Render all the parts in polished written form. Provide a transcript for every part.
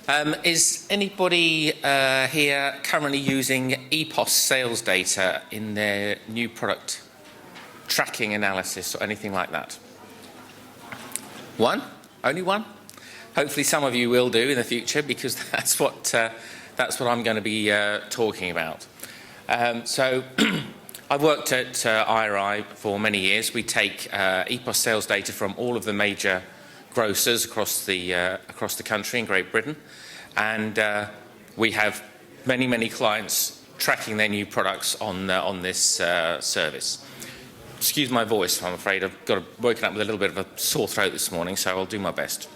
Is anybody here currently using EPOS sales data in their new product tracking analysis or anything like that? One? Only one? Hopefully some of you will do in the future, because that's what I'm going to be talking about. So I've worked at IRI for many years. We take EPOS sales data from all of the major grocers across the country in Great Britain, and we have many clients tracking their new products on this service. Excuse my voice, I'm afraid. I've woken up with a little bit of a sore throat this morning, so I'll do my best.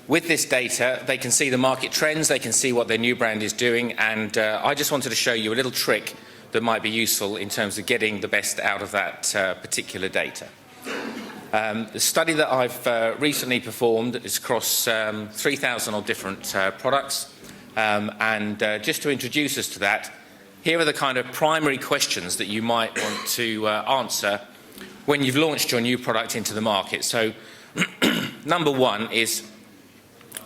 With this data, they can see the market trends, they can see what their new brand is doing, and I just wanted to show you a little trick that might be useful in terms of getting the best out of that particular data. The study that I've recently performed is across 3,000 odd different products, and just to introduce us to that, here are the kind of primary questions that you might want to answer when you've launched your new product into the market. So number one is,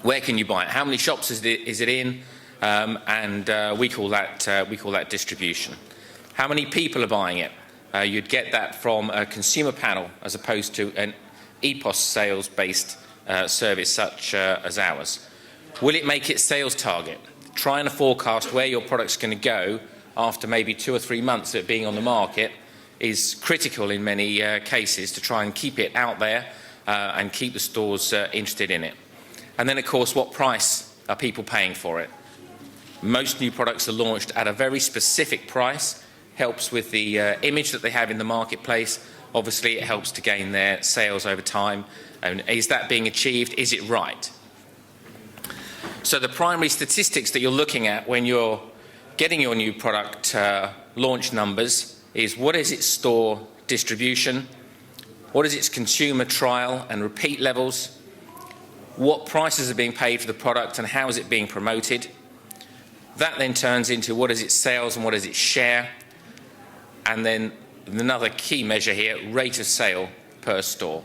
where can you buy it? How many shops is it in? We call that distribution. How many people are buying it? You'd get that from a consumer panel as opposed to an EPOS sales-based service such as ours. Will it make its sales target? Trying to forecast where your product's going to go after maybe 2 or 3 months of it being on the market is critical in many cases to try and keep it out there and keep the stores interested in it. And then, of course, what price are people paying for it? Most new products are launched at a very specific price. Helps with the image that they have in the marketplace. Obviously, it helps to gain their sales over time. And is that being achieved? Is it right? So the primary statistics that you're looking at when you're getting your new product launch numbers is, what is its store distribution? What is its consumer trial and repeat levels? What prices are being paid for the product and how is it being promoted? That then turns into, what is its sales and what is its share? And then another key measure here, rate of sale per store.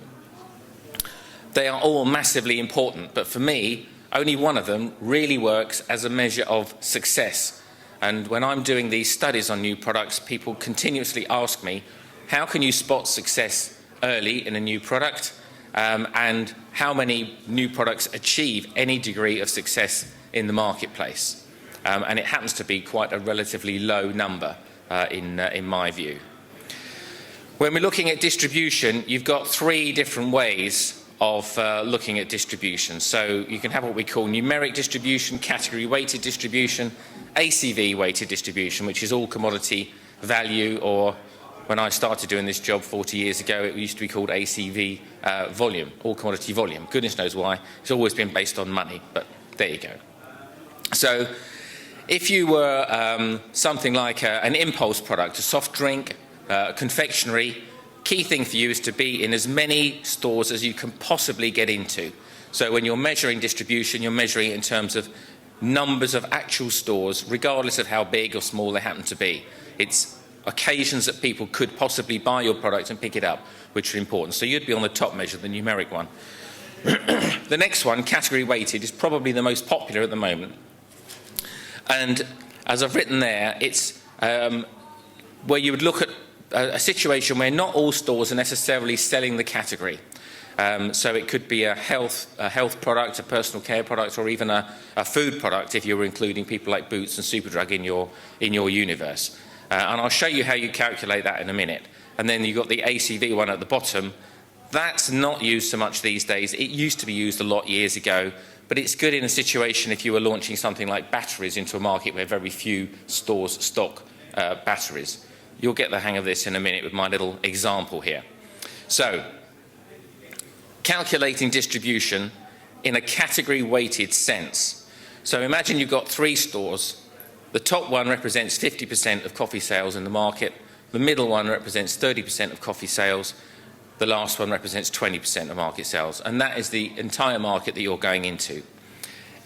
They are all massively important, but for me, only one of them really works as a measure of success. And when I'm doing these studies on new products, people continuously ask me, how can you spot success early in a new product? And how many new products achieve any degree of success in the marketplace? And it happens to be quite a relatively low number in my view. When we're looking at distribution, you've got 3 different ways of looking at distribution. So you can have what we call numeric distribution, category weighted distribution, ACV weighted distribution, which is all commodity value, or when I started doing this job 40 years ago, it used to be called ACV volume, all commodity volume. Goodness knows why. It's always been based on money, but there you go. So if you were something like an impulse product, a soft drink, confectionery, key thing for you is to be in as many stores as you can possibly get into. So when you're measuring distribution, you're measuring it in terms of numbers of actual stores, regardless of how big or small they happen to be. It's occasions that people could possibly buy your product and pick it up, which are important. So you'd be on the top measure, the numeric one. The next one, category weighted, is probably the most popular at the moment. And as I've written there, it's where you would look at a situation where not all stores are necessarily selling the category. So it could be a health product, a personal care product, or even a food product if you were including people like Boots and Superdrug in your universe. And I'll show you how you calculate that in a minute. And then you've got the ACV one at the bottom. That's not used so much these days. It used to be used a lot years ago, but it's good in a situation if you were launching something like batteries into a market where very few stores stock batteries. You'll get the hang of this in a minute with my little example here. So, calculating distribution in a category weighted sense. So imagine you've got 3 stores. The top one represents 50% of coffee sales in the market. The middle one represents 30% of coffee sales. The last one represents 20% of market sales. And that is the entire market that you're going into.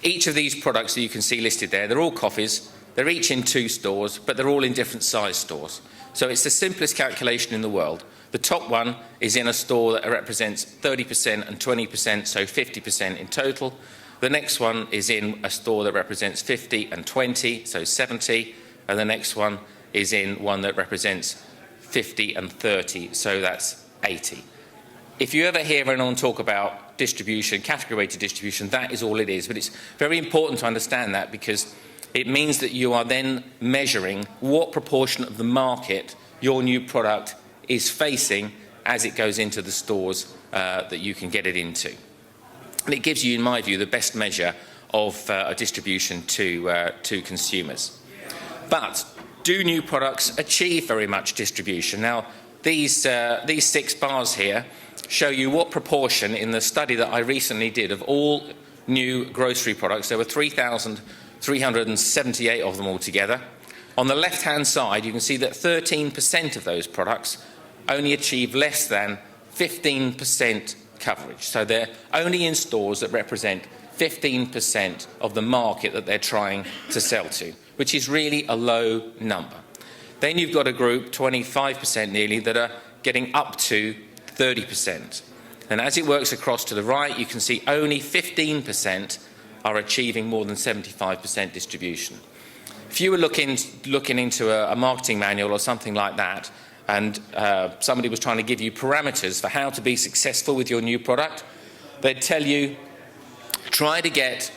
Each of these products that you can see listed there, they're all coffees. They're each in 2 stores, but they're all in different size stores. So it's the simplest calculation in the world. The top one is in a store that represents 30% and 20%, so 50% in total. The next one is in a store that represents 50 and 20, so 70. And the next one is in one that represents 50 and 30, so that's 80. If you ever hear anyone talk about distribution, category-weighted distribution, that is all it is. But it's very important to understand that, because it means that you are then measuring what proportion of the market your new product is facing as it goes into the stores that you can get it into. And it gives you, in my view, the best measure of a distribution to consumers. But do new products achieve very much distribution? Now, these 6 bars here show you what proportion, in the study that I recently did, of all new grocery products. There were 3,378 of them altogether. On the left-hand side, you can see that 13% of those products only achieve less than 15% coverage. So they're only in stores that represent 15% of the market that they're trying to sell to, which is really a low number. Then you've got a group, 25% nearly, that are getting up to 30%. And as it works across to the right, you can see only 15% are achieving more than 75% distribution. If you were looking into a marketing manual or something like that, and somebody was trying to give you parameters for how to be successful with your new product, they'd tell you, try to get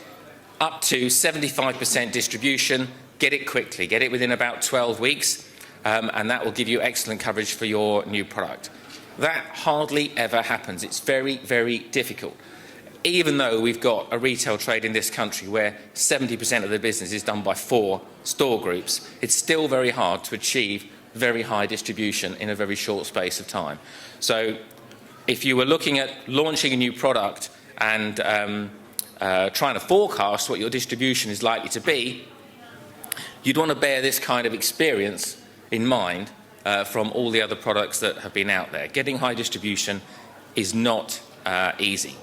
up to 75% distribution, get it quickly, get it within about 12 weeks, and that will give you excellent coverage for your new product. That hardly ever happens. It's very, very difficult. Even though we've got a retail trade in this country where 70% of the business is done by 4 store groups, it's still very hard to achieve very high distribution in a very short space of time. So if you were looking at launching a new product and trying to forecast what your distribution is likely to be, you'd want to bear this kind of experience in mind from all the other products that have been out there. Getting high distribution is not easy.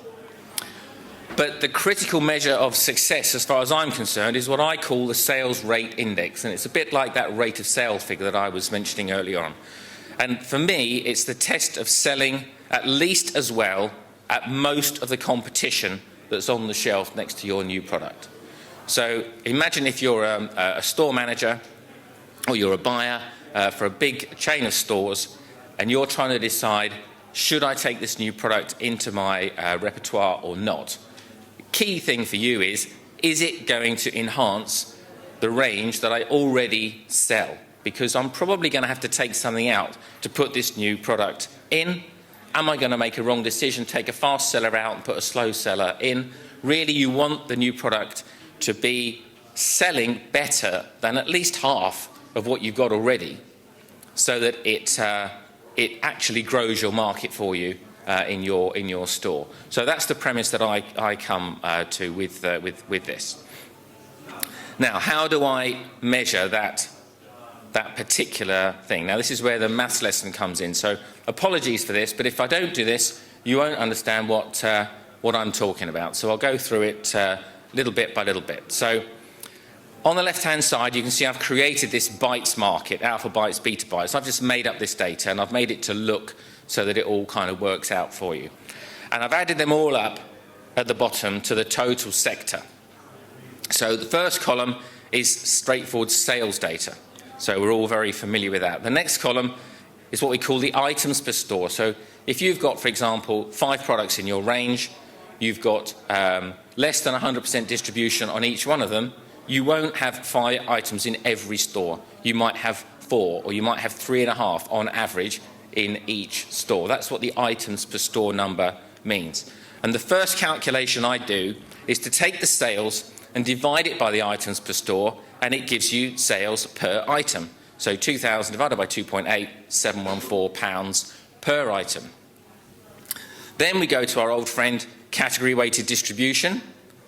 But the critical measure of success, as far as I'm concerned, is what I call the sales rate index. And it's a bit like that rate of sale figure that I was mentioning earlier on. And for me, it's the test of selling at least as well at most of the competition that's on the shelf next to your new product. So imagine if you're a store manager or you're a buyer for a big chain of stores, and you're trying to decide, should I take this new product into my repertoire or not? Key thing for you is it going to enhance the range that I already sell? Because I'm probably going to have to take something out to put this new product in. Am I going to make a wrong decision, take a fast seller out and put a slow seller in? Really, you want the new product to be selling better than at least half of what you've got already, so that it actually grows your market for you in your store. So that's the premise that I come to with this. Now, how do I measure that particular thing? Now, this is where the maths lesson comes in. So apologies for this, but if I don't do this, you won't understand what I'm talking about. So I'll go through it little bit by little bit. So on the left-hand side, you can see I've created this bytes market, alpha bytes, beta bytes. I've just made up this data, and I've made it to look so that it all kind of works out for you. And I've added them all up at the bottom to the total sector. So the first column is straightforward sales data. So we're all very familiar with that. The next column is what we call the items per store. So if you've got, for example, 5 products in your range, you've got less than 100% distribution on each one of them, you won't have 5 items in every store. You might have 4, or you might have 3.5 on average in each store. That's what the items per store number means. And the first calculation I do is to take the sales and divide it by the items per store, and it gives you sales per item. So 2,000 divided by 2.8, 714 pounds per item. Then we go to our old friend category weighted distribution,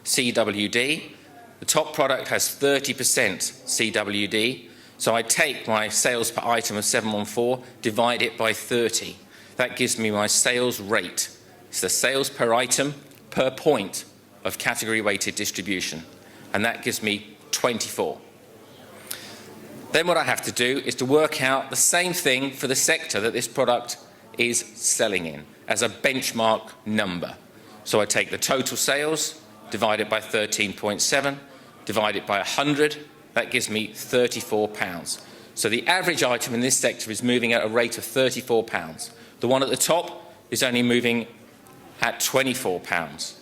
CWD. The top product has 30% CWD. So I take my sales per item of 714, divide it by 30. That gives me my sales rate. It's the sales per item per point of category weighted distribution. And that gives me 24. Then what I have to do is to work out the same thing for the sector that this product is selling in as a benchmark number. So I take the total sales, divide it by 13.7, divide it by 100, that gives me £34. So the average item in this sector is moving at a rate of £34. The one at the top is only moving at £24.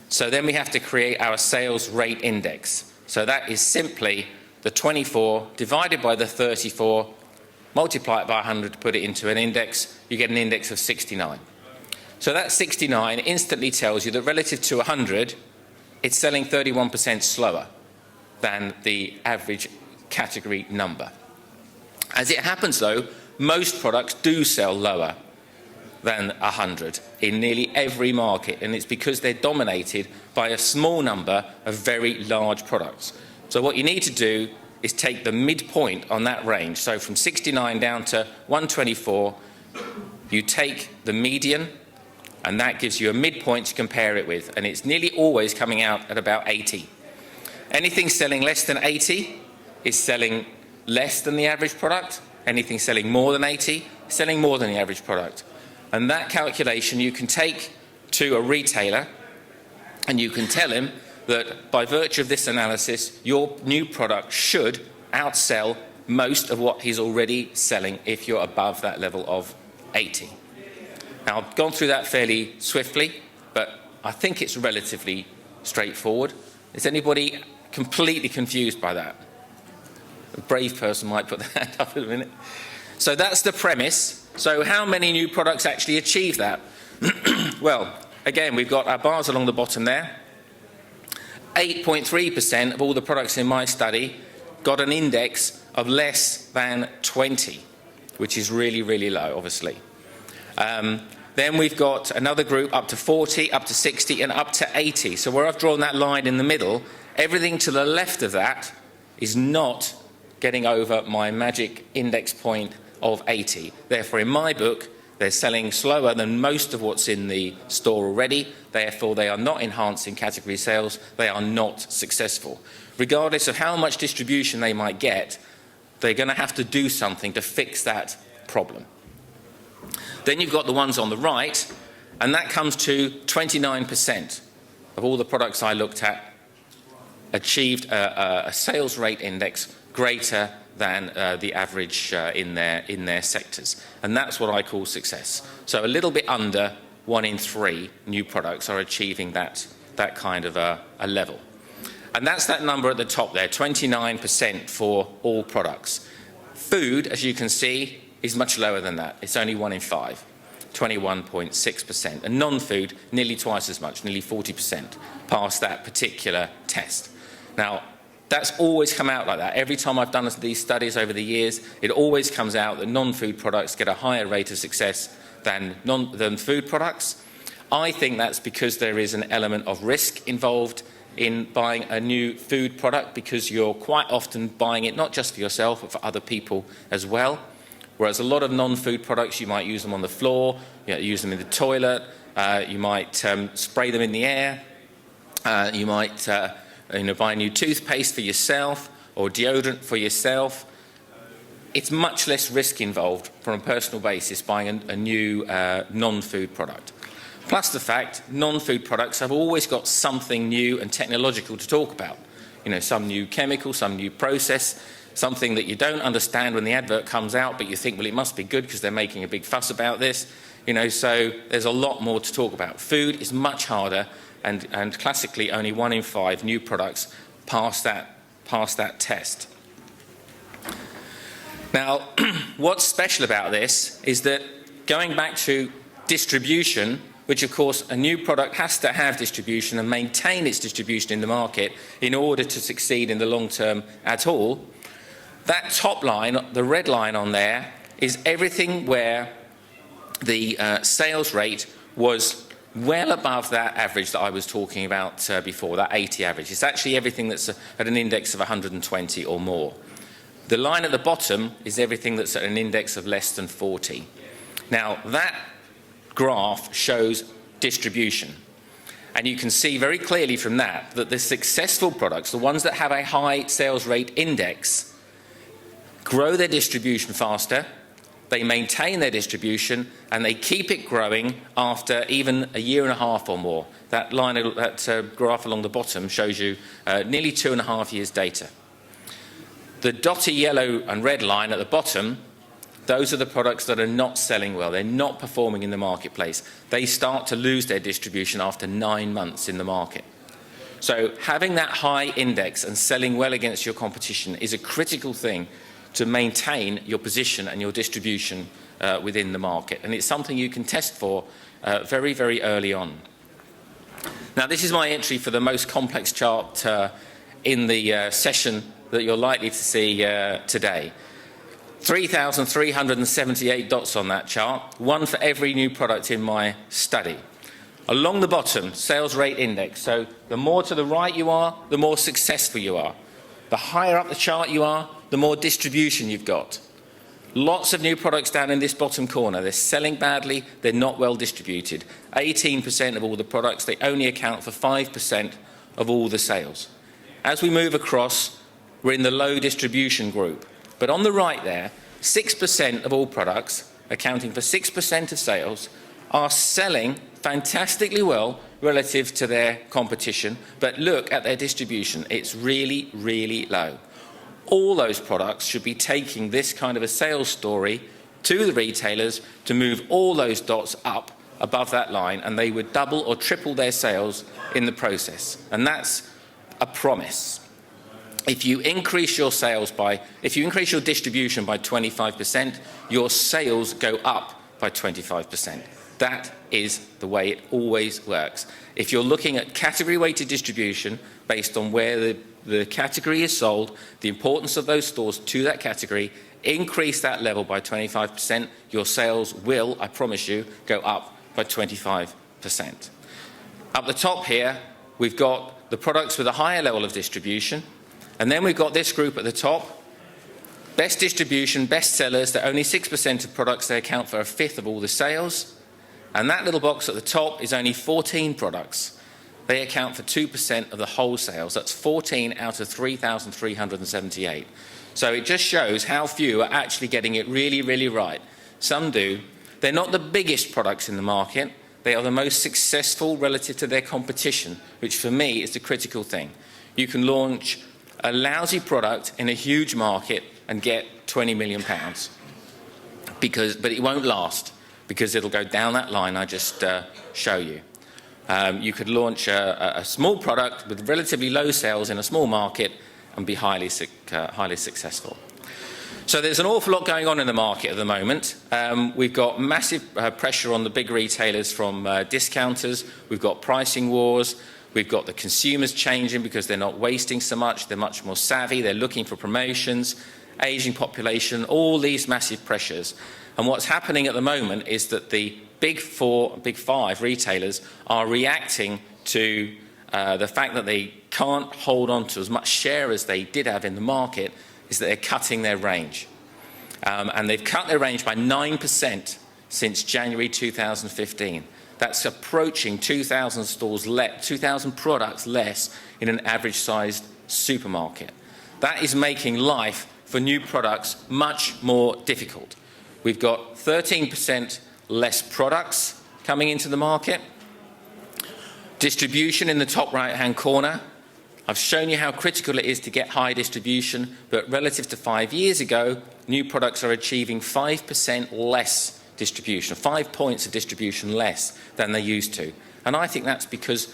So then we have to create our sales rate index. So that is simply the 24 divided by the 34, multiply it by 100 to put it into an index, you get an index of 69. So that 69 instantly tells you that relative to 100, it's selling 31% slower than the average category number. As it happens though, most products do sell lower than 100 in nearly every market, and it's because they're dominated by a small number of very large products. So what you need to do is take the midpoint on that range. So from 69 down to 124, you take the median, and that gives you a midpoint to compare it with, and it's nearly always coming out at about 80. Anything selling less than 80 is selling less than the average product. Anything selling more than 80 is selling more than the average product. And that calculation you can take to a retailer, and you can tell him that by virtue of this analysis, your new product should outsell most of what he's already selling if you're above that level of 80. Now, I've gone through that fairly swiftly, but I think it's relatively straightforward. Is anybody completely confused by that? A brave person might put their hand up in a minute. So that's the premise. So how many new products actually achieve that? Well, again, we've got our bars along the bottom there. 8.3% of all the products in my study got an index of less than 20, which is really, really low, obviously. Then we've got another group up to 40, up to 60, and up to 80. So where I've drawn that line in the middle, everything to the left of that is not getting over my magic index point of 80. Therefore, in my book, they're selling slower than most of what's in the store already. Therefore, they are not enhancing category sales. They are not successful. Regardless of how much distribution they might get, they're going to have to do something to fix that problem. Then you've got the ones on the right, and that comes to 29% of all the products I looked at achieved a sales rate index greater than the average in their sectors. And that's what I call success. So a little bit under 1 in 3 new products are achieving that kind of a level. And that's that number at the top there, 29% for all products. Food, as you can see, is much lower than that. It's only 1 in 5, 21.6%. And non-food, nearly twice as much, nearly 40% past that particular test. Now, that's always come out like that. Every time I've done these studies over the years, it always comes out that non-food products get a higher rate of success than food products. I think that's because there is an element of risk involved in buying a new food product, because you're quite often buying it not just for yourself, but for other people as well. Whereas a lot of non-food products, you might use them on the floor, you use them in the toilet, you might spray them in the air, you might buy a new toothpaste for yourself or deodorant for yourself. It's much less risk involved from a personal basis buying a new non-food product. Plus the fact non-food products have always got something new and technological to talk about. Some new chemical, some new process, something that you don't understand when the advert comes out, but you think, well, it must be good because they're making a big fuss about this. So there's a lot more to talk about. Food is much harder, and classically only 1 in 5 new products pass that test. Now, what's special about this is that going back to distribution, which of course a new product has to have distribution and maintain its distribution in the market in order to succeed in the long term at all, that top line, the red line on there, is everything where the sales rate was well above that average that I was talking about before, that 80 average. It's actually everything that's at an index of 120 or more. The line at the bottom is everything that's at an index of less than 40. Now, that graph shows distribution. And you can see very clearly from that the successful products, the ones that have a high sales rate index, grow their distribution faster, they maintain their distribution, and they keep it growing after even a year and a half or more. That graph along the bottom shows you nearly 2.5 years data. The dotted yellow and red line at the bottom, those are the products that are not selling well. They're not performing in the marketplace. They start to lose their distribution after 9 months in the market. So having that high index and selling well against your competition is a critical thing to maintain your position and your distribution within the market. And it's something you can test for very, very early on. Now, this is my entry for the most complex chart in the session that you're likely to see today. 3,378 dots on that chart, one for every new product in my study. Along the bottom, sales rate index. So the more to the right you are, the more successful you are. The higher up the chart you are, the more distribution you've got. Lots of new products down in this bottom corner. They're selling badly, they're not well distributed. 18% of all the products, they only account for 5% of all the sales. As we move across, we're in the low distribution group. But on the right there, 6% of all products, accounting for 6% of sales, are selling fantastically well relative to their competition, but look at their distribution. It's really, really low. All those products should be taking this kind of a sales story to the retailers to move all those dots up above that line, and they would double or triple their sales in the process. And that's a promise. If you increase your distribution by 25%, your sales go up by 25%. That is the way it always works. If you're looking at category-weighted distribution based on where the category is sold, the importance of those stores to that category, increase that level by 25%, your sales will, I promise you, go up by 25%. Up the top here, we've got the products with a higher level of distribution, and then we've got this group at the top, best distribution, best sellers. They're only 6% of products. They account for 1/5 of all the sales. And that little box at the top is only 14 products. They account for 2% of the whole sales. That's 14 out of 3,378. So it just shows how few are actually getting it really, really right. Some do. They're not the biggest products in the market. They are the most successful relative to their competition, which for me is the critical thing. You can launch a lousy product in a huge market and get £20 million, but it won't last, because it'll go down that line I just show you. You could launch a small product with relatively low sales in a small market and be highly successful. So there's an awful lot going on in the market at the moment. We've got massive pressure on the big retailers from discounters. We've got pricing wars. We've got the consumers changing because they're not wasting so much. They're much more savvy. They're looking for promotions, aging population, all these massive pressures. And what's happening at the moment is that the big five retailers are reacting to the fact that they can't hold on to as much share as they did have in the market, is that they're cutting their range. And they've cut their range by 9% since January 2015. That's approaching 2,000 products less in an average-sized supermarket. That is making life for new products much more difficult. We've got 13% less products coming into the market. Distribution in the top right-hand corner. I've shown you how critical it is to get high distribution, but relative to 5 years ago, new products are achieving 5% less distribution, 5 points of distribution less than they used to. And I think that's because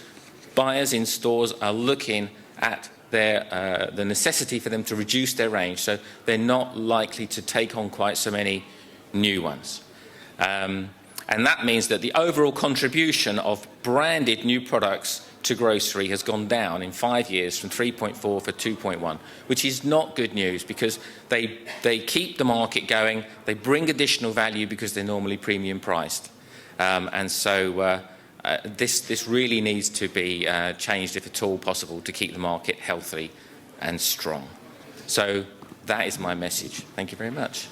buyers in stores are looking at the necessity for them to reduce their range, so they're not likely to take on quite so many new ones. And that means that the overall contribution of branded new products to grocery has gone down in 5 years from 3.4 to 2.1, which is not good news, because they keep the market going, they bring additional value because they're normally premium priced. And so this really needs to be changed, if at all possible, to keep the market healthy and strong. So that is my message. Thank you very much.